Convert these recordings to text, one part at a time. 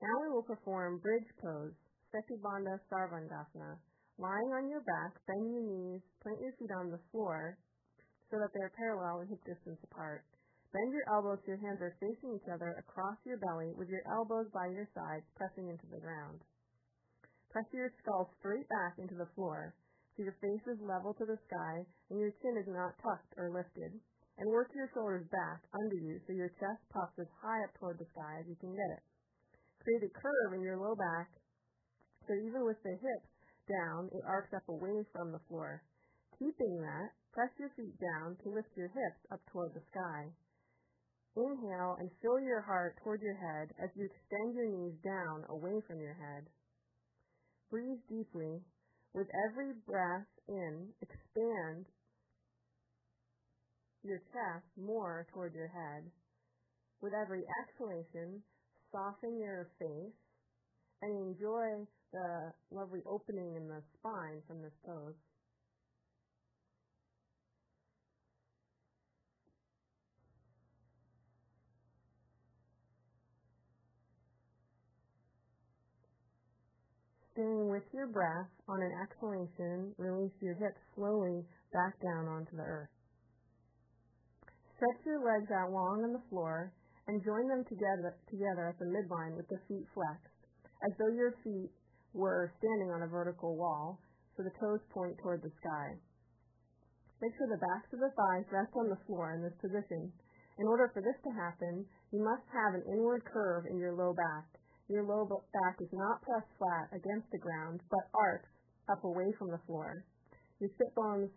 Now we will perform bridge pose, Setu Sarvandasana. Lying on your back, bend your knees, plant your feet on the floor so that they are parallel and hip distance apart. Bend your elbows so your hands are facing each other across your belly with your elbows by your sides pressing into the ground. Press your skull straight back into the floor so your face is level to the sky and your chin is not tucked or lifted. And work your shoulders back under you so your chest puffs as high up toward the sky as you can get it. Create a curve in your low back so even with the hips down, it arcs up away from the floor. Keeping that, press your feet down to lift your hips up toward the sky. Inhale and fill your heart toward your head as you extend your knees down away from your head. Breathe deeply. With every breath in, expand your chest more toward your head. With every exhalation, soften your face and enjoy the lovely opening in the spine from this pose. Staying with your breath, on an exhalation, release your hips slowly back down onto the earth. Stretch your legs out long on the floor and join them together at the midline with the feet flexed, as though your feet were standing on a vertical wall, so the toes point toward the sky. Make sure the backs of the thighs rest on the floor in this position. In order for this to happen, you must have an inward curve in your low back. Your low back is not pressed flat against the ground, but arcs up away from the floor. Your sit bones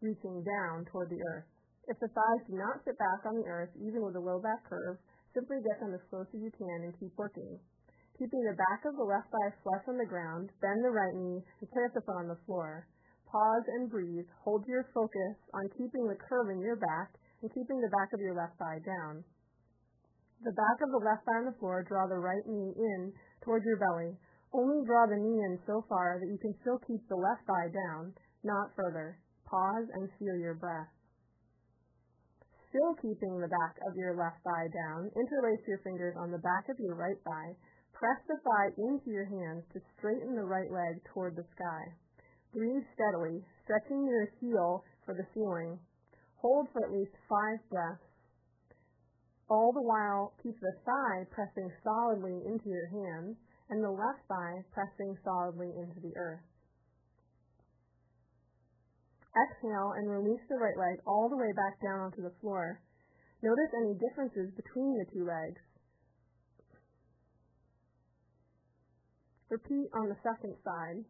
reaching down toward the earth. If the thighs do not sit back on the earth, even with a low back curve, simply get them as close as you can and keep working. Keeping the back of the left thigh flush on the ground, bend the right knee and plant the foot on the floor. Pause and breathe. Hold your focus on keeping the curve in your back and keeping the back of your left thigh down. The back of the left thigh on the floor, draw the right knee in towards your belly. Only draw the knee in so far that you can still keep the left thigh down, not further. Pause and feel your breath. Still keeping the back of your left thigh down, interlace your fingers on the back of your right thigh. Press the thigh into your hands to straighten the right leg toward the sky. Breathe steadily, stretching your heel for the ceiling. Hold for at least 5 breaths. All the while, keep the thigh pressing solidly into your hands and the left thigh pressing solidly into the earth. Exhale and release the right leg all the way back down onto the floor. Notice any differences between the two legs. Repeat on the second side.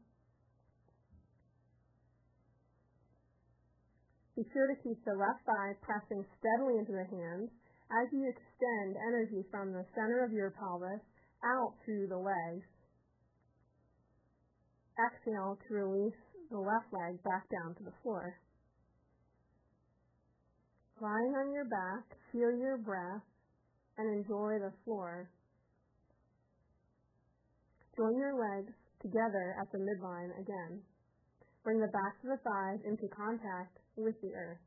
Be sure to keep the left thigh pressing steadily into the hands as you extend energy from the center of your pelvis out through the legs. Exhale to release the left leg back down to the floor. Lying on your back, feel your breath and enjoy the floor. Join your legs together at the midline again. Bring the backs of the thighs into contact with the earth.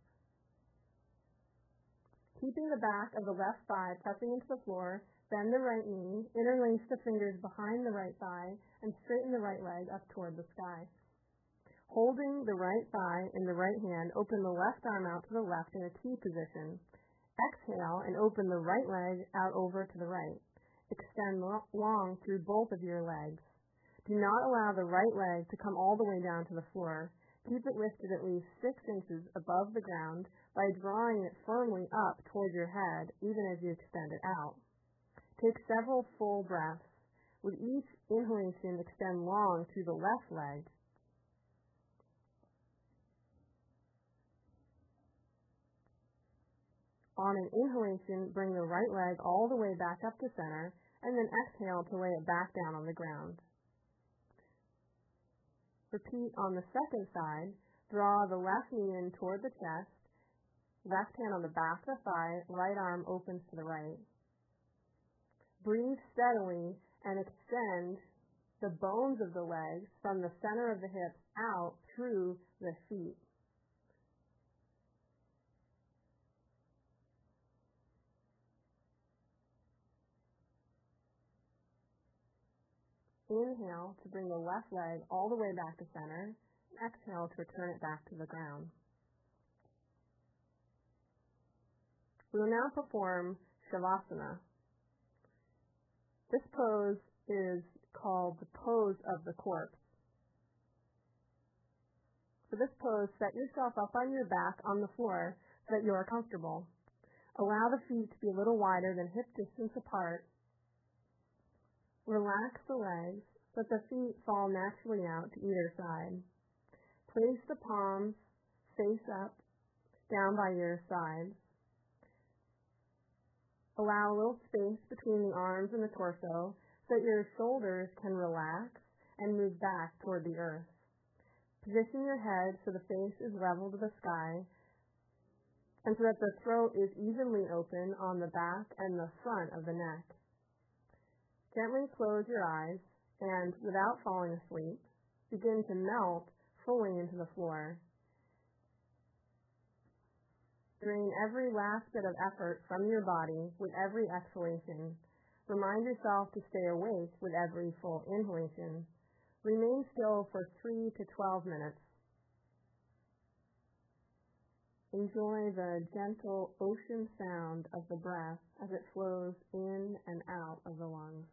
Keeping the back of the left thigh pressing into the floor, bend the right knee, interlace the fingers behind the right thigh, and straighten the right leg up toward the sky. Holding the right thigh in the right hand, open the left arm out to the left in a T position. Exhale and open the right leg out over to the right. Extend long through both of your legs. Do not allow the right leg to come all the way down to the floor. Keep it lifted at least 6 inches above the ground by drawing it firmly up toward your head, even as you extend it out. Take several full breaths. With each inhalation, extend long through the left leg. On an inhalation, bring the right leg all the way back up to center, and then exhale to lay it back down on the ground. Repeat on the second side. Draw the left knee in toward the chest, left hand on the back of the thigh, right arm opens to the right. Breathe steadily and extend the bones of the legs from the center of the hips out through the feet. Inhale to bring the left leg all the way back to center. Exhale to return it back to the ground. We will now perform Shavasana. This pose is called the pose of the corpse. For this pose, set yourself up on your back on the floor so that you are comfortable. Allow the feet to be a little wider than hip distance apart. Relax the legs, let the feet fall naturally out to either side. Place the palms face up, down by your sides. Allow a little space between the arms and the torso so that your shoulders can relax and move back toward the earth. Position your head so the face is level to the sky and so that the throat is evenly open on the back and the front of the neck. Gently close your eyes and, without falling asleep, begin to melt fully into the floor. Drain every last bit of effort from your body with every exhalation. Remind yourself to stay awake with every full inhalation. Remain still for 3 to 12 minutes. Enjoy the gentle ocean sound of the breath as it flows in and out of the lungs.